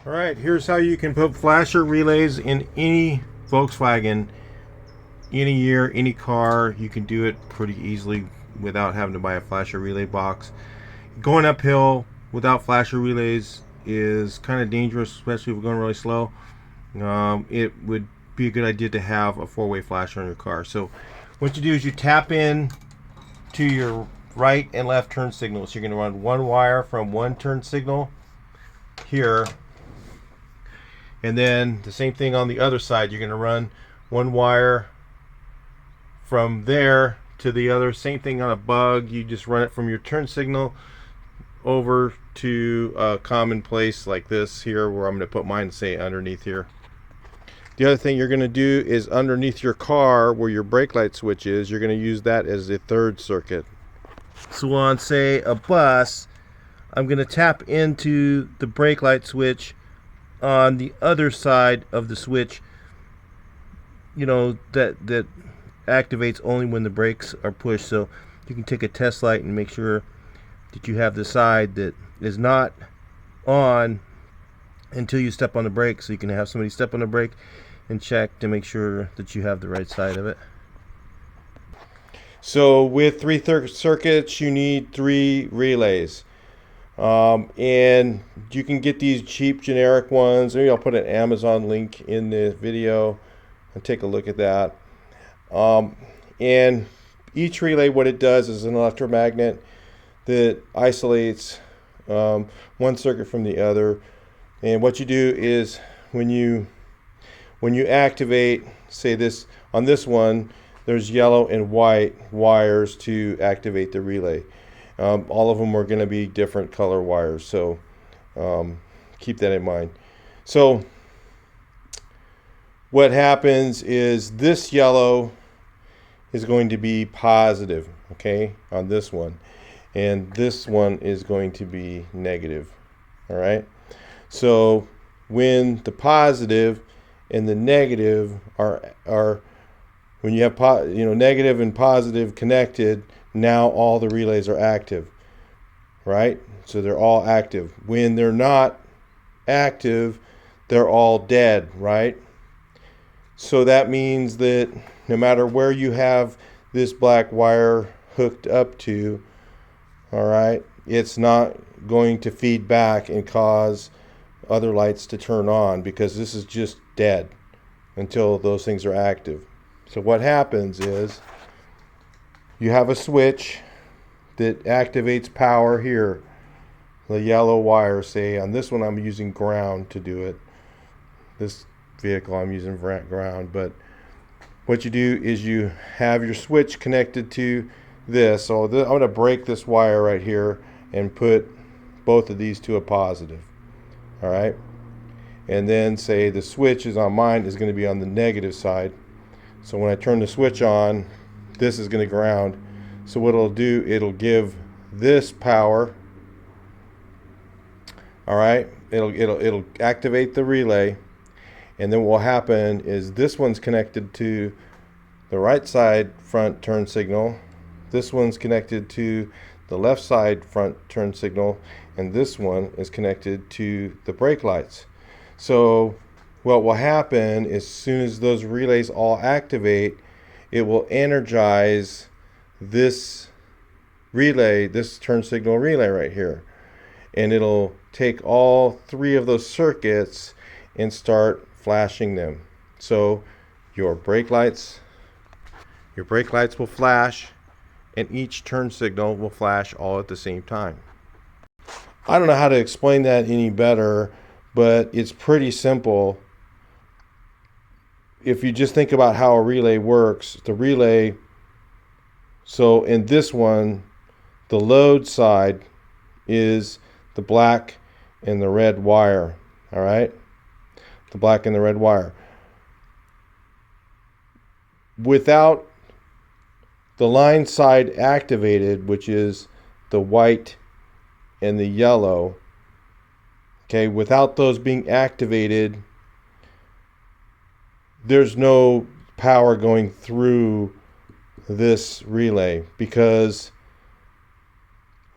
All right, here's how you can put flasher relays in any Volkswagen, any year, any car. You can do it pretty easily without having to buy a flasher relay box. Going uphill without flasher relays is kind of dangerous, especially if we're going really slow. It would be a good idea to have a four-way flasher on your car. So what you do is you tap in to your right and left turn signals. You're going to run one wire from one turn signal here, and then the same thing on the other side. You're going to run one wire from there to the other. Same thing on a bug. You just run it from your turn signal over to a common place like this here, where I'm going to put mine, say, underneath here. The other thing you're going to do is underneath your car where your brake light switch is, you're going to use that as a third circuit. So on, say, a bus, I'm going to tap into the brake light switch on the other side of the switch, you know, that activates only when the brakes are pushed. So you can take a test light and make sure that you have the side that is not on until you step on the brake, so you can have somebody step on the brake and check to make sure that you have the right side of it. So with three circuits, you need 3 relays. And you can get these cheap generic ones. Maybe I'll put an Amazon link in the video and take a look at that. And each relay, what it does is an electromagnet that isolates one circuit from the other. And what you do is when you activate, say this, on this one, there's yellow and white wires to activate the relay. All of them are going to be different color wires, so keep that in mind. So what happens is this yellow is going to be positive, okay, on this one, and this one is going to be negative. All right, so when the positive and the negative are when you have negative and positive connected, now all the relays are active, right? So they're all active. When they're not active, they're all dead, right? So that means that no matter where you have this black wire hooked up to, all right, it's not going to feed back and cause other lights to turn on, because this is just dead until those things are active. So what happens is you have a switch that activates power here, the yellow wire. Say on this one I'm using ground to do it. This vehicle I'm using ground, but what you do is you have your switch connected to this. So I'm going to break this wire right here and put both of these to a positive. All right, and then say the switch is on mine is going to be on the negative side. So when I turn the switch on, this is going to ground. So what it'll do, it'll give this power. All right, it'll activate the relay, and then what will happen is this one's connected to the right side front turn signal. This one's connected to the left side front turn signal, and this one is connected to the brake lights. So what will happen is, as soon as those relays all activate, it will energize this relay, this turn signal relay right here, and it'll take all 3 of those circuits and start flashing them. So your brake lights will flash, and each turn signal will flash all at the same time. I don't know how to explain that any better, but it's pretty simple. If you just think about how a relay works, the relay, so in this one, the load side is the black and the red wire, all right? The black and the red wire. Without the line side activated, which is the white and the yellow, okay, without those being activated, there's no power going through this relay, because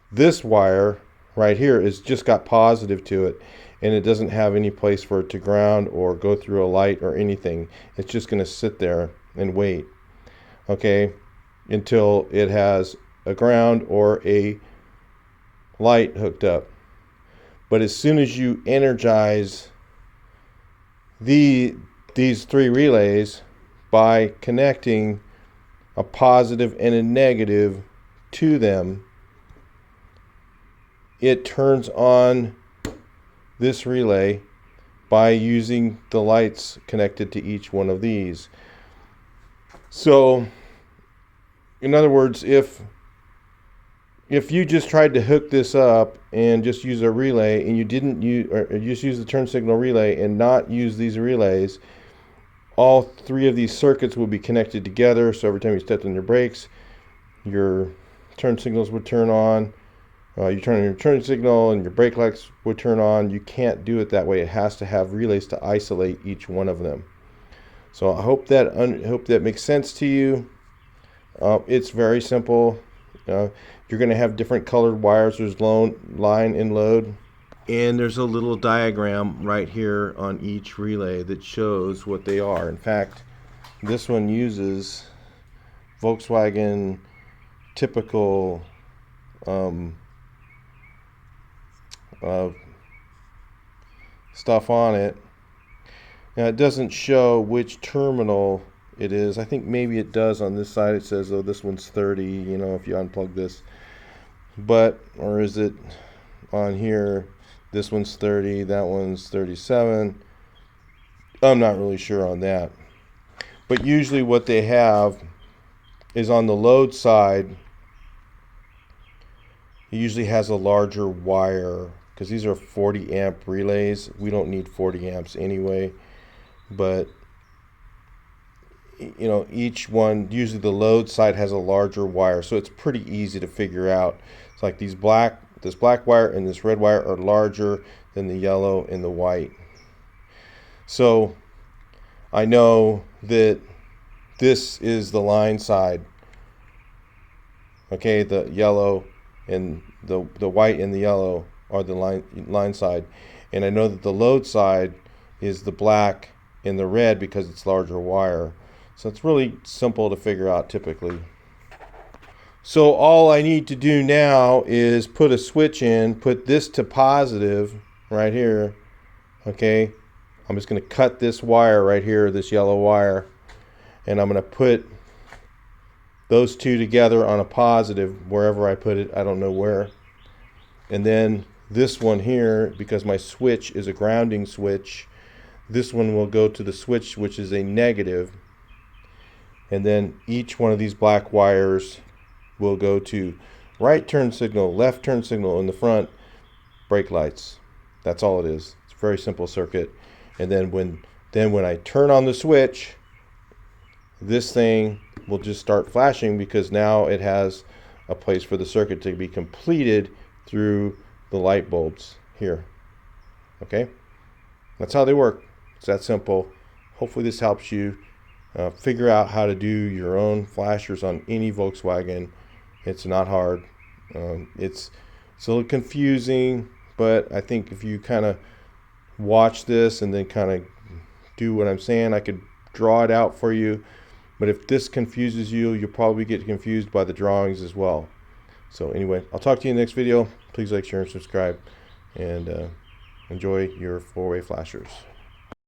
this wire right here is just got positive to it, and it doesn't have any place for it to ground or go through a light or anything. It's just going to sit there and wait, okay, until it has a ground or a light hooked up. But as soon as you energize these 3 relays by connecting a positive and a negative to them, it turns on this relay by using the lights connected to each one of these. So in other words, if you just tried to hook this up and just use a relay, and you didn't use, or just use the turn signal relay and not use these relays, all 3 of these circuits will be connected together. So every time you stepped on your brakes, your turn signals would turn on. You turn on your turn signal and your brake lights would turn on. You can't do it that way. It has to have relays to isolate each one of them. So I hope that makes sense to you. It's very simple. You're going to have different colored wires. There's line and load. And there's a little diagram right here on each relay that shows what they are. In fact, this one uses Volkswagen typical stuff on it. Now it doesn't show which terminal it is. I think maybe it does on this side. It says, oh, this one's 30, you know, if you unplug this. But, or is it on here, this one's 30, that one's 37. I'm not really sure on that. But usually what they have is on the load side, it usually has a larger wire, because these are 40 amp relays. We don't need 40 amps anyway, but you know, each one, usually the load side has a larger wire, so it's pretty easy to figure out. It's like this black wire and this red wire are larger than the yellow and the white. So I know that this is the line side, okay, the yellow and the white and the yellow are the line side, and I know that the load side is the black and the red because it's larger wire. So it's really simple to figure out typically. So all I need to do now is put a switch in, put this to positive right here, okay. I'm just going to cut this wire right here, this yellow wire, and I'm going to put those 2 together on a positive wherever I put it. I don't know where. And then this one here, because my switch is a grounding switch, this one will go to the switch which is a negative. And then each one of these black wires will go to right turn signal, left turn signal in the front, brake lights. That's all it is. It's a very simple circuit. And then when I turn on the switch, this thing will just start flashing, because now it has a place for the circuit to be completed through the light bulbs here. Okay, that's how they work. It's that simple. Hopefully this helps you figure out how to do your own flashers on any Volkswagen. It's not hard. It's a little confusing, but I think if you kind of watch this and then kind of do what I'm saying, I could draw it out for you. But if this confuses you, you'll probably get confused by the drawings as well. So anyway, I'll talk to you in the next video. Please like, share, and subscribe, and enjoy your 4-way flashers.